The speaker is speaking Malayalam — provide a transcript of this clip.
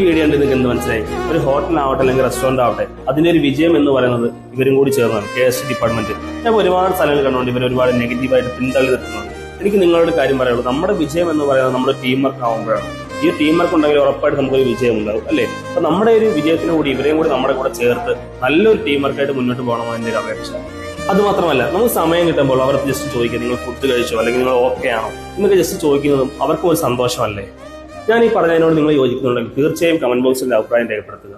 വീഡിയോ ഉണ്ട് നിങ്ങൾക്ക് എന്ത് മനസ്സിലായി? ഒരു ഹോട്ടലാവട്ടെ അല്ലെങ്കിൽ റെസ്റ്റോറന്റ് ആവട്ടെ, അതിന്റെ ഒരു വിജയം എന്ന് പറയുന്നത് ഇവരും കൂടി ചേർന്നാണ്. KST department. ഞാൻ ഒരുപാട് സ്ഥലങ്ങൾ കണ്ടുകൊണ്ട് ഇവർ ഒരുപാട് നെഗറ്റീവായിട്ട് പിന്തള്ളി നിൽക്കുന്നുണ്ട്. എനിക്ക് നിങ്ങളോട് കാര്യം പറയുള്ളൂ, നമ്മുടെ വിജയം എന്ന് പറയുന്നത് നമ്മുടെ ടീം വർക്ക് ആവുമ്പോഴാണ്. ഈ ടീം വർക്ക് ഉണ്ടെങ്കിൽ ഉറപ്പായിട്ട് നമുക്കൊരു വിജയം ഉണ്ടാവും, അല്ലേ? അപ്പൊ നമ്മുടെ ഒരു വിജയത്തിന് കൂടി ഇവരെയും കൂടി നമ്മുടെ കൂടെ ചേർത്ത് നല്ലൊരു ടീം വർക്കായിട്ട് മുന്നോട്ട് പോകണമെന്ന് എൻ്റെ ഒരു അപേക്ഷ. അത് മാത്രമല്ല, നമുക്ക് സമയം കിട്ടുമ്പോൾ അവർക്ക് ജസ്റ്റ് ചോദിക്കുക, നിങ്ങൾ ഫുഡ് കഴിച്ചോ അല്ലെങ്കിൽ നിങ്ങൾ ഓക്കെ ആണോ എന്നൊക്കെ ജസ്റ്റ് ചോദിക്കുന്നതും അവർക്കും ഒരു സന്തോഷമല്ലേ? ഞാൻ ഈ പറഞ്ഞതിനോട് നിങ്ങൾ യോജിക്കുന്നുണ്ടെങ്കിൽ തീർച്ചയായും കമന്റ് ബോക്സിൽ അഭിപ്രായം രേഖപ്പെടുത്തുക.